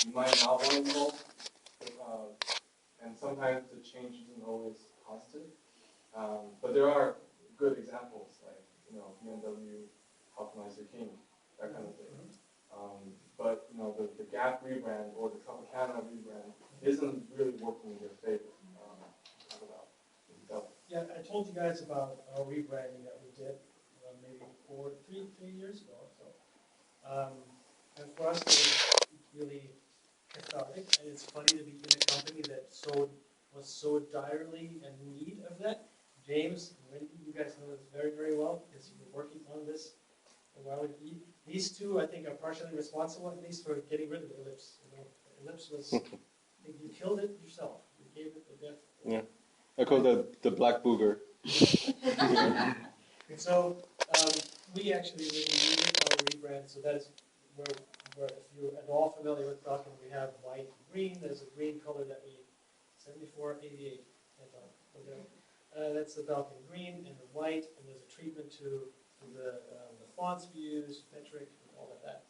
you might not want to involve, and sometimes the change isn't always positive. But there are good examples, like BMW, Optimize Your King, that kind of thing. But the Gap rebrand or the Tropicana rebrand isn't really working in your favor. Yeah, I told you guys about our rebranding that we did maybe three years ago or so. And for us, it was really cathartic, and it's funny to be in a company that was so direly in need of that. James, you guys know this very, very well because you were working on this a while ago. These two, I think, are partially responsible, at least, for getting rid of the ellipse. The ellipse was, I think you killed it yourself. You gave it the death. Yeah. I call that the black booger. And so we actually really needed our rebrand. So that is where if you're at all familiar with Belkin, we have white and green. There's a green color that we 7488. That's the Belkin green and the white, and there's a treatment to the fonts we use, metric, and all of that.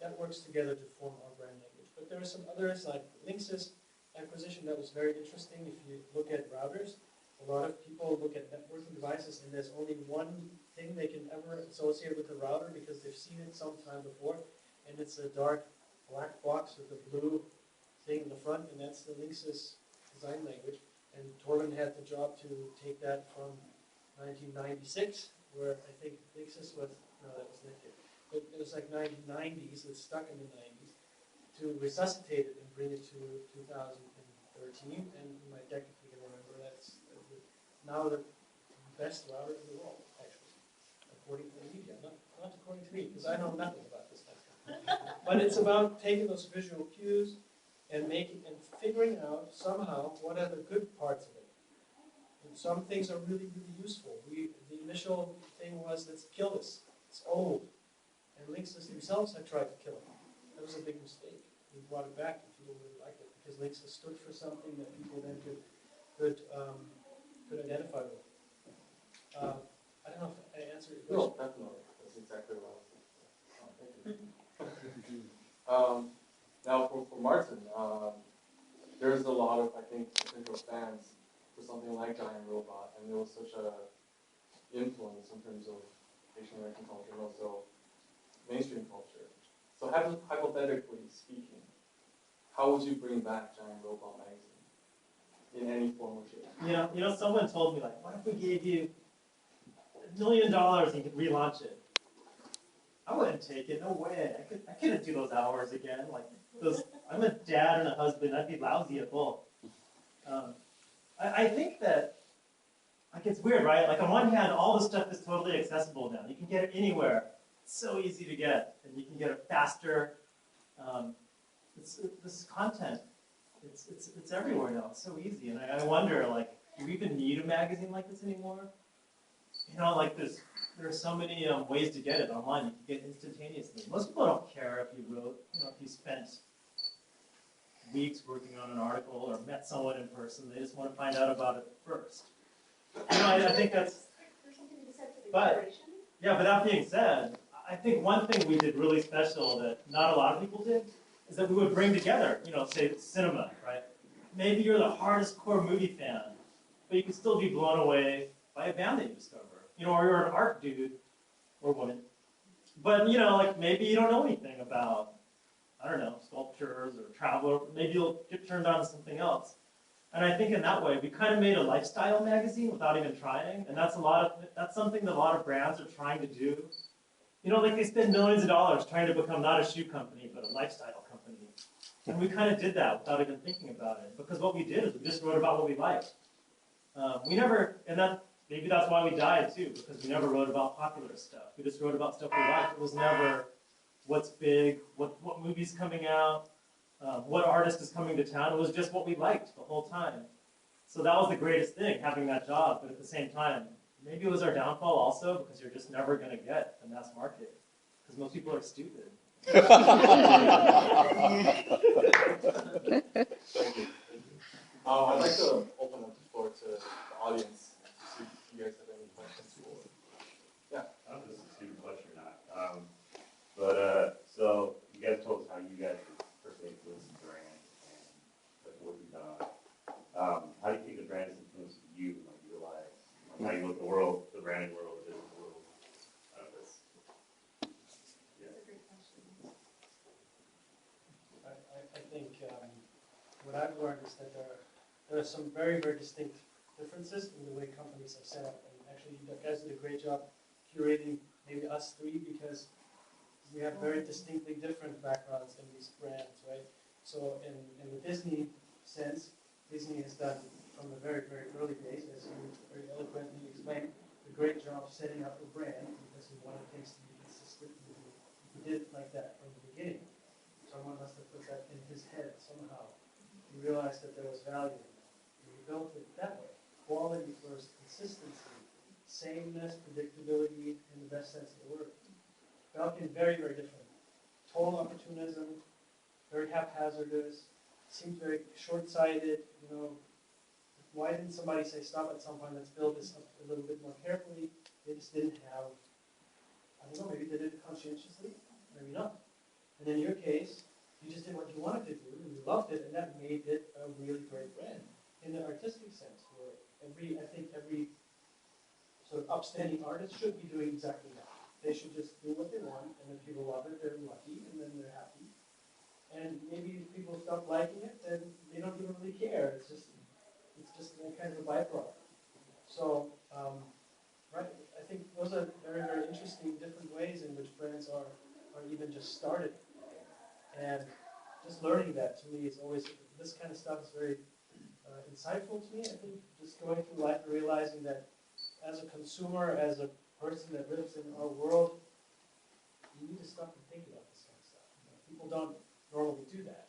That works together to form our brand language. But there are some others like Linksys acquisition that was very interesting. If you look at routers, a lot of people look at networking devices and there's only one thing they can ever associate with the router because they've seen it sometime before, and it's a dark black box with a blue thing in the front, and that's the Linksys design language. And Torben had the job to take that from 1996, where I think Linksys was, no, that was Netgear, but it was like 1990s, it's stuck in the 90s, to resuscitate it and bring it to 2013, and in my deck, if you can remember, that's now the best router in the world, actually, according to the media, not according to me, because I know nothing about this stuff. But it's about taking those visual cues and figuring out somehow what are the good parts of it. And some things are really, really useful. The initial thing was, let's kill this. It's old. And Linksys themselves had tried to kill it. That was a big mistake. We brought it back and people really liked it because Linksys stood for something that people then could identify with. I don't know if I answered your question. No, definitely. That's exactly what I was thinking. Oh, thank you. Now, for Martin, there's a lot of, I think, potential fans for something like Giant Robot, and there was such a influence in terms of Asian American culture and also mainstream culture. So hypothetically speaking, how would you bring back Giant Robot magazine in any form or shape? Someone told me, like, what if we gave you $1 million and you could relaunch it? I wouldn't take it. No way. I couldn't do those hours again. Like I'm a dad and a husband. I'd be lousy at both. I think that, like, it's weird, right? Like, on one hand, all this stuff is totally accessible now. You can get it anywhere. It's so easy to get, and you can get it faster. This content, it's everywhere now. It's so easy, and I wonder, like, do we even need a magazine like this anymore? Like, there are so many ways to get it online. You can get instantaneously. Most people don't care if you wrote, if you spent weeks working on an article or met someone in person. They just want to find out about it first. I think that's. But that being said, I think one thing we did really special that not a lot of people did is that we would bring together, say cinema, right? Maybe you're the hardest core movie fan, but you can still be blown away by a band that you discover. Or you're an art dude or woman, but like maybe you don't know anything about, I don't know, sculptures or travel. Or maybe you'll get turned on to something else. And I think in that way, we kind of made a lifestyle magazine without even trying, and that's something that a lot of brands are trying to do. Like they spend millions of dollars trying to become not a shoe company but a lifestyle company, and we kind of did that without even thinking about it because what we did is we just wrote about what we liked. Maybe that's why we died too, because we never wrote about popular stuff. We just wrote about stuff we liked. It was never what's big, what movie's coming out, what artist is coming to town. It was just what we liked the whole time. So that was the greatest thing, having that job. But at the same time, maybe it was our downfall also, because you're just never going to get the mass market, because most people are stupid. Thank you. I'd like to open up the floor to the audience. You guys have any questions for? Yeah. I don't know if this is a stupid question or not. So you guys told us how you guys were first influenced I've learned is that there are some very, very distinct differences in the way companies are set up. And actually, you guys did a great job curating maybe us three because we have very distinctly different backgrounds in these brands, right? So in the Disney sense, Disney has done from the very, very early days, as you very eloquently explained, a great job setting up a brand because he wanted things to be consistent. He did it like that from the beginning. Someone must have put that in his head somehow. He realized that there was value in that. And he built it that way. Quality first, consistency, sameness, predictability in the best sense of the word. Belkin, very, very different. Total opportunism, very haphazardous, seemed very short-sighted, you know. Why didn't somebody say, stop at some point, let's build this up a little bit more carefully? They just didn't have, I don't know, maybe they did it conscientiously, maybe not. And in your case, you just did what you wanted to do, and you loved it, and that made it a really great brand. In the artistic sense, where I think every sort of upstanding artist should be doing exactly that. They should just do what they want, and if people love it, they're lucky, and then they're happy. And maybe if people stop liking it, then they don't even really care. It's just a kind of a byproduct. So, right, I think those are very, very interesting different ways in which brands are even just started. And just learning that to me is always, this kind of stuff is very insightful to me. I think just going through life and realizing that as a consumer, as a person that lives in our world, you need to stop and think about this kind of stuff. You know, people don't normally do that.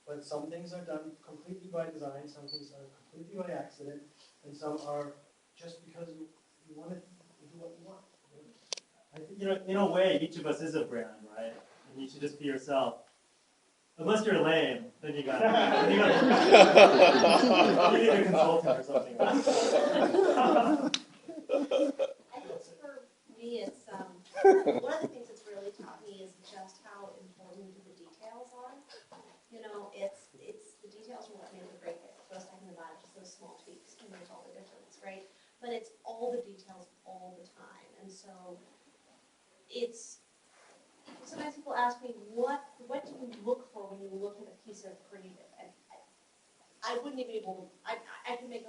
But some things are done completely by design, some things are completely by accident, and some are just because you want to do what you want. I think, you know, in a way, each of us is a brand, right? And you should just be yourself. Unless you're lame, then you got you need a consultant or something. I think for me, it's one of the things that's really taught me is just how important the details are. You know, it's the details are what make or break it. I was talking about just those small tweaks can make all the difference, right? But it's all the details all the time, and so it's. Sometimes people ask me, what do you look for when you look at a piece of creative? And I wouldn't even be able to, I could make,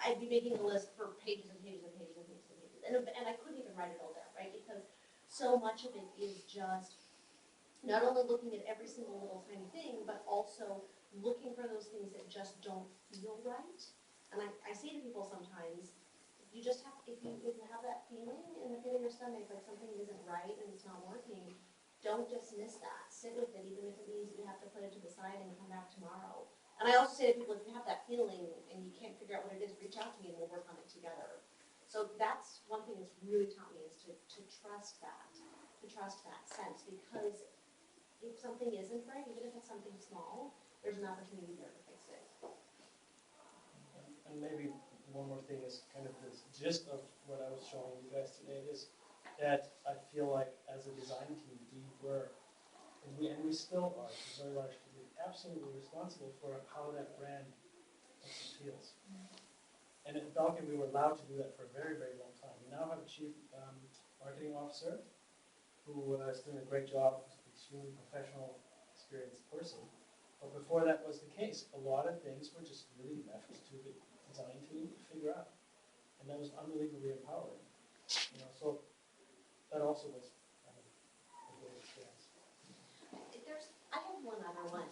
I'd be making a list for pages and pages and pages and pages and pages. And I couldn't even write it all down, right? Because so much of it is just not only looking at every single little tiny thing, but also looking for those things that just don't feel right. And I say to people sometimes, you just have, if you have that feeling in the pit of your stomach, like something isn't right and it's not working, don't dismiss that. Sit with it, even if it means you have to put it to the side and come back tomorrow. And I also say to people, if you have that feeling and you can't figure out what it is, reach out to me and we'll work on it together. So that's one thing that's really taught me is to trust that sense, because if something isn't right, even if it's something small, there's an opportunity there to fix it. And maybe one more thing is kind of the gist of what I was showing you guys today is that I feel like as a design team, we were, and we still are, to a very large degree, absolutely responsible for how that brand feels. And at Belkin, we were allowed to do that for a very, very long time. We now have a chief marketing officer who is doing a great job, who's an extremely professional, experienced person. But before that was the case, a lot of things were just really left to the design team to figure out. And that was unbelievably empowering. You know, so that also was a great experience. I have one other one,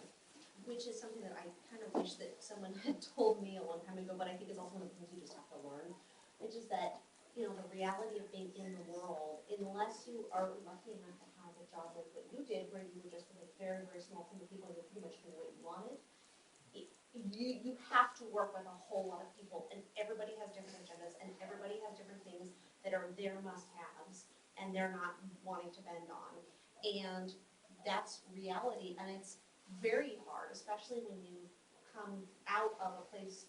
which is something that I kind of wish that someone had told me a long time ago, but I think is also one of the things you just have to learn, which is that, you know, the reality of being in the world, unless you are lucky enough to have a job like what you did, where you were just with a very, very small team of people and you pretty much doing what you wanted, you have to work with a whole lot of people, and everybody has different agendas, and everybody has different things that are their must-haves, and they're not wanting to bend on. And that's reality, and it's very hard, especially when you come out of a place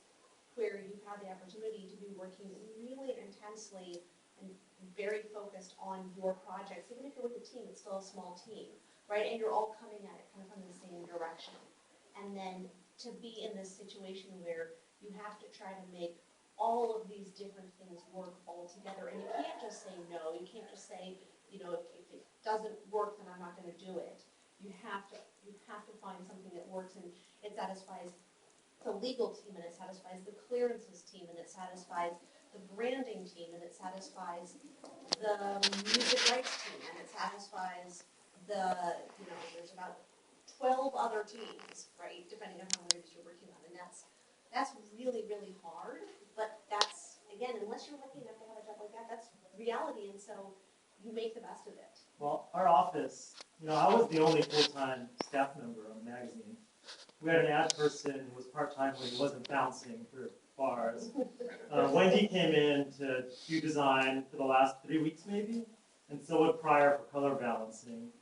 where you've had the opportunity to be working really intensely and very focused on your projects. Even if you're with a team, it's still a small team, right? And you're all coming at it kind of from the same direction. And then to be in this situation where you have to try to make all of these different things work all together, and you can't just say no, you can't just say, you know, if it doesn't work, then I'm not going to do it. You have to find something that works and it satisfies the legal team, and it satisfies the clearances team, and it satisfies the branding team, and it satisfies the music rights team, and it satisfies there's about 12 other teams, right, depending on how many you're working on, and that's really, really hard, but that's, again, unless you're lucky enough to have a job like that, that's reality, and so you make the best of it. Well, our office, I was the only full-time staff member on the magazine. We had an ad person who was part-time when he wasn't bouncing for bars. Wendy came in to do design for the last 3 weeks maybe, and so would Pryor for color balancing.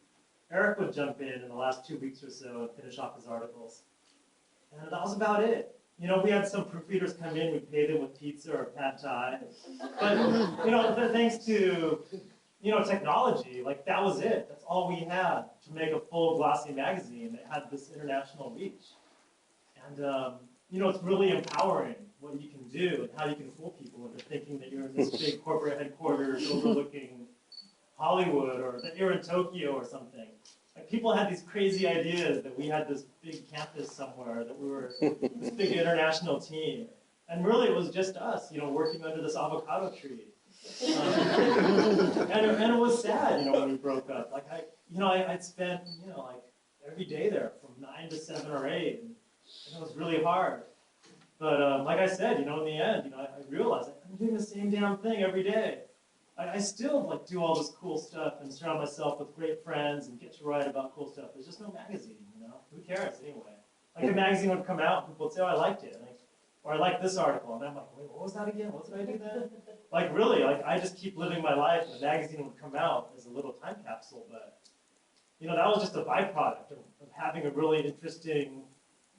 Eric would jump in the last 2 weeks or so and finish off his articles. And that was about it. We had some proofreaders come in, we'd pay them with pizza or pad thai. But, thanks to, technology, like that was it. That's all we had to make a full glossy magazine that had this international reach. And, it's really empowering what you can do and how you can fool people into thinking that you're in this big corporate headquarters overlooking Hollywood or that you're in Tokyo or something. Like people had these crazy ideas that we had this big campus somewhere, that we were this big international team. And really it was just us, working under this avocado tree. And it was sad, when we broke up. Like I'd spent, like every day there from 9 to 7 or 8, and it was really hard. But like I said, in the end, I realized I'm doing the same damn thing every day. I still do all this cool stuff and surround myself with great friends and get to write about cool stuff. There's just no magazine, Who cares anyway? Like a magazine would come out and people would say, oh, I liked it. Or I like this article. And I'm like, wait, what was that again? What did I do then? Really, I just keep living my life, and the magazine would come out as a little time capsule, but, that was just a byproduct of having a really interesting,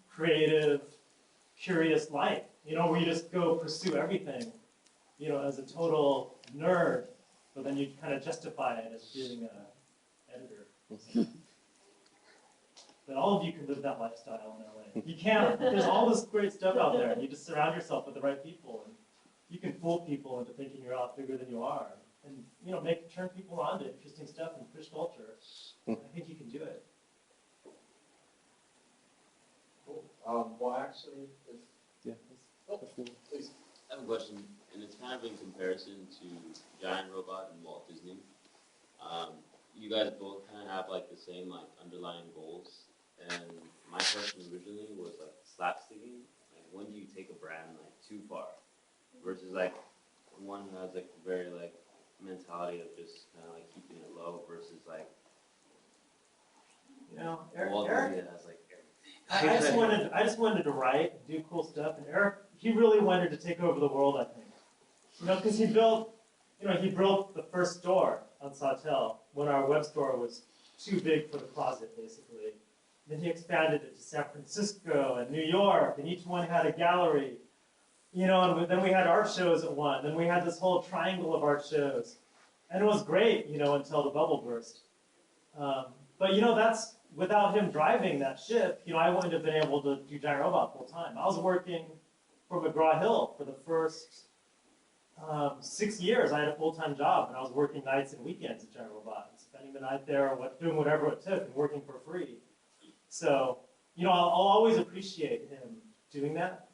creative, curious life, where you just go pursue everything, as a total nerd, but then you kind of justify it as being an editor. But all of you can live that lifestyle in LA. You can't. There's all this great stuff out there, and you just surround yourself with the right people, and you can fool people into thinking you're a lot bigger than you are, and turn people on to interesting stuff and push culture. I think you can do it. Cool. Well, actually, please. I have a question, and it's kind of in comparison to Giant Robot and Walt Disney. You guys both kind of have the same underlying goals, and my question originally was slapsticking. When do you take a brand too far, versus one who has a very mentality of just kind of keeping it low, versus Walt Disney that has everything. I just wanted to write, do cool stuff, and Eric, he really wanted to take over the world, I think. Because he built the first store on Sawtelle when our web store was too big for the closet, basically. Then he expanded it to San Francisco and New York, and each one had a gallery. And then we had art shows at one. Then we had this whole triangle of art shows. And it was great, until the bubble burst. But that's, without him driving that ship, I wouldn't have been able to do Giant Robot full time. I was working for McGraw-Hill for the first 6 years. I had a full-time job, and I was working nights and weekends at Giant Robot, and spending the night there, doing whatever it took, and working for free. So, I'll always appreciate him doing that.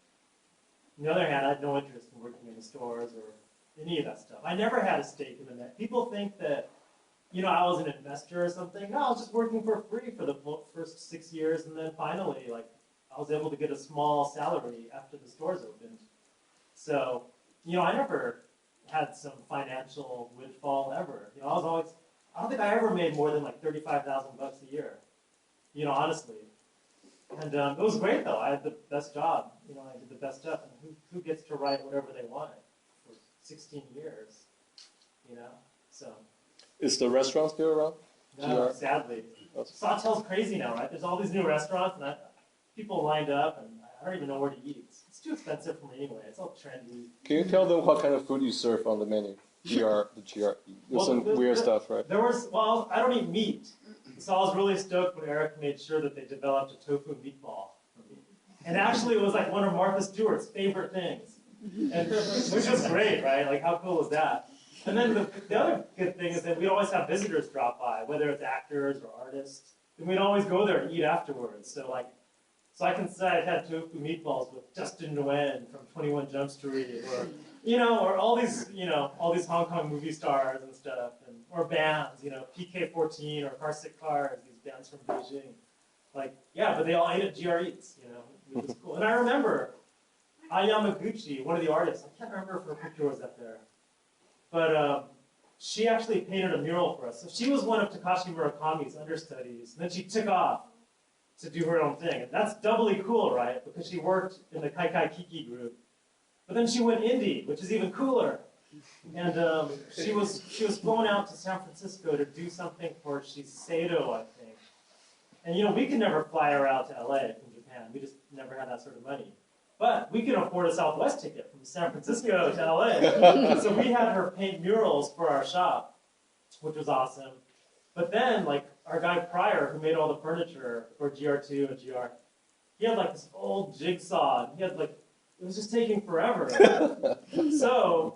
On the other hand, I had no interest in working in the stores or any of that stuff. I never had a stake in the net. People think that, I was an investor or something. No, I was just working for free for the first 6 years, and then finally, I was able to get a small salary after the stores opened. So, I never had some financial windfall ever. I don't think I ever made more than $35,000 a year. Honestly. And it was great though. I had the best job. I did the best stuff. And who gets to write whatever they want for 16 years? So. Is the restaurant still around? No, sadly. Sawtelle's crazy now, right? There's all these new restaurants, and people lined up, and I don't even know where to eat. It's too expensive for me anyway. It's all trendy. Can you tell them what kind of food you serve on the menu? The GR. There's some weird stuff, right? I don't eat meat. So I was really stoked when Eric made sure that they developed a tofu meatball for me. And actually it was one of Martha Stewart's favorite things. Which was great, right? How cool was that? And then the other good thing is that we'd always have visitors drop by, whether it's actors or artists. And we'd always go there and eat afterwards. So So I can say I've had tofu meatballs with Justin Nguyen from 21 Jump Street, or or all these Hong Kong movie stars and stuff, or bands, PK14 or Car Sick Cars, these bands from Beijing. Like, yeah, but they all ate at GR Eats, it was cool. And I remember Ayamaguchi, one of the artists, I can't remember if her picture was up there, but she actually painted a mural for us. So she was one of Takashi Murakami's understudies, and then she took off to do her own thing. And that's doubly cool, right? Because she worked in the Kai Kai Kiki group. But then she went indie, which is even cooler. And she was flown out to San Francisco to do something for Shiseido, I think. And we could never fly her out to LA from Japan. We just never had that sort of money. But we could afford a Southwest ticket from San Francisco to LA. So we had her paint murals for our shop, which was awesome. But then, like, our guy Pryor, who made all the furniture for GR2 and GR, he had like this old jigsaw, and it was just taking forever. so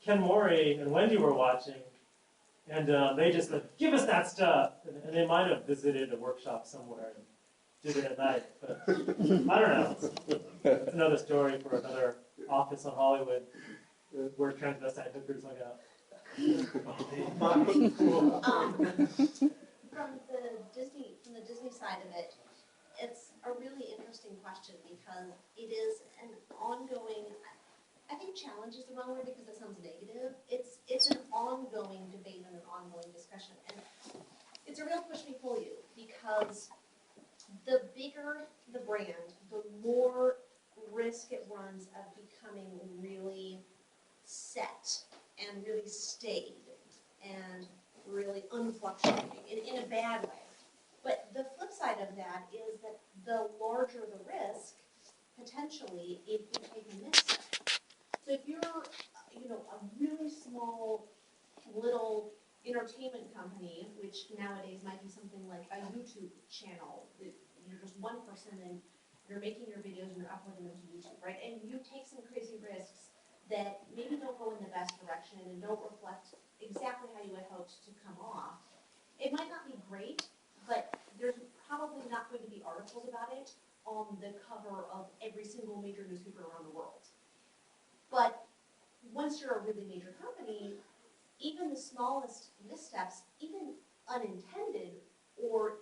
Ken Mori and Wendy were watching, and they just said, "Give us that stuff," and they might have visited a workshop somewhere and did it at night, but I don't know. It's another story for another office on Hollywood where transvestite hookers hung out. From the Disney side of it, it's a really interesting question because it is an ongoing, I think challenge is the wrong word because it sounds negative. It's an ongoing debate and an ongoing discussion. And it's a real push me pull you because the bigger the brand, the more risk it runs of becoming really set and really staid and really unfluctuating in a bad way. But the flip side of that is that the larger the risk, potentially, if you take a misstep. So if you're, a really small, little entertainment company, which nowadays might be something like a YouTube channel, that you're just one person and you're making your videos and you're uploading them to YouTube, right? And you take some crazy risks that maybe don't go in the best direction and don't reflect exactly how you had hoped to come off. It might not be great, but there's probably not going to be articles about it on the cover of every single major newspaper around the world. But once you're a really major company, even the smallest missteps, even unintended or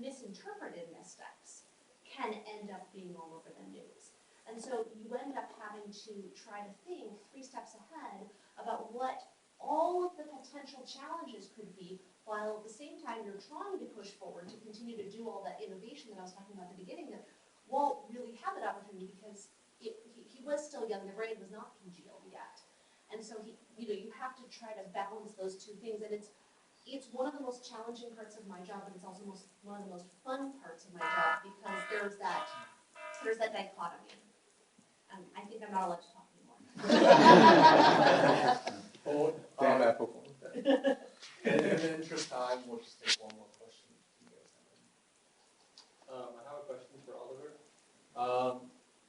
misinterpreted missteps, can end up being all over the news. And so you end up having to try to think 3 steps ahead about what all of the potential challenges could be, while at the same time you're trying to push forward to continue to do all that innovation that I was talking about at the beginning, that Walt really had that opportunity because he was still young, the brain was not congealed yet. And so you have to try to balance those 2 things, and it's one of the most challenging parts of my job, but it's also one of the most fun parts of my job because there's that dichotomy. I think I'm not allowed to talk anymore. Damn apple. In the interest of time, we'll just take one more question. I have a question for Oliver.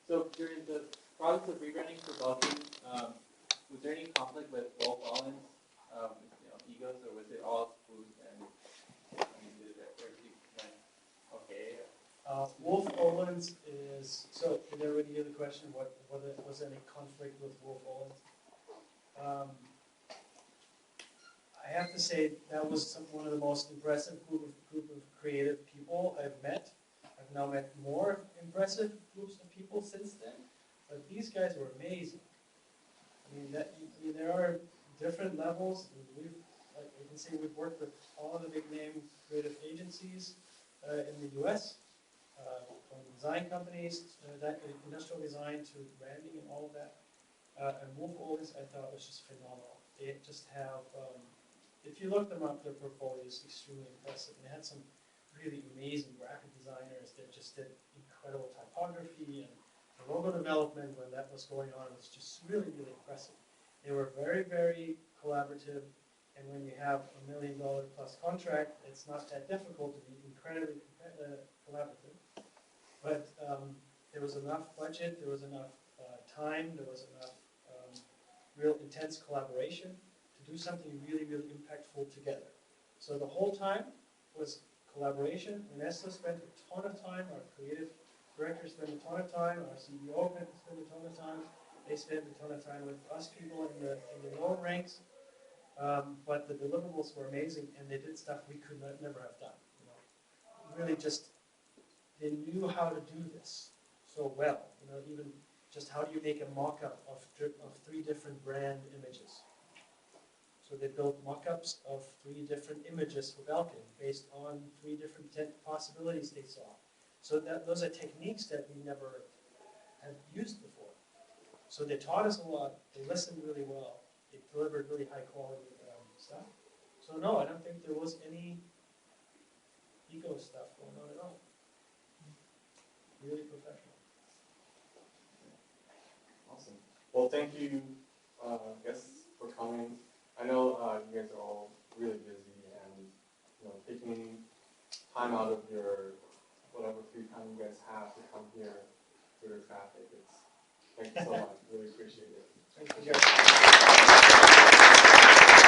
So during the process of rebranding for Belkin, was there any conflict with Walt Owens, egos, or was it all smooth and everything went okay? Wolf Owens is, so did everybody hear the question, whether was any conflict with Wolf Owens? I have to say that was one of the most impressive group of creative people I've met. I've now met more impressive groups of people since then, but these guys were amazing. There are different levels. Like you can see, we've worked with all the big name creative agencies in the U.S. From design companies, industrial design to branding and all of that. And Wolf Owens, I thought, was just phenomenal. They just have, if you look them up, their portfolio is extremely impressive. And they had some really amazing graphic designers that just did incredible typography, and the logo development when that was going on was just really, really impressive. They were very, very collaborative, and when you have $1 million plus contract, it's not that difficult to be incredibly collaborative. But there was enough budget, there was enough time, there was enough real intense collaboration to do something really, really impactful together. So the whole time was collaboration. Ernesto spent a ton of time, our creative director spent a ton of time, our CEO spent a ton of time. They spent a ton of time with us people in the lower ranks. But the deliverables were amazing, and they did stuff we could never have done. You know, really just they knew how to do this so well. You know, even just how do you make a mock-up of 3 different brand images? So they built mock-ups of 3 different images for Belkin based on 3 different possibilities they saw. So those are techniques that we never had used before. So they taught us a lot. They listened really well. They delivered really high quality stuff. So no, I don't think there was any ego stuff going on at all. Really professional. Awesome. Well, thank you, guests, for coming. I know you guys are all really busy, and you know, taking time out of your whatever free time you guys have to come here through the traffic. Thank you so much. Really appreciate it. Thank you, guys.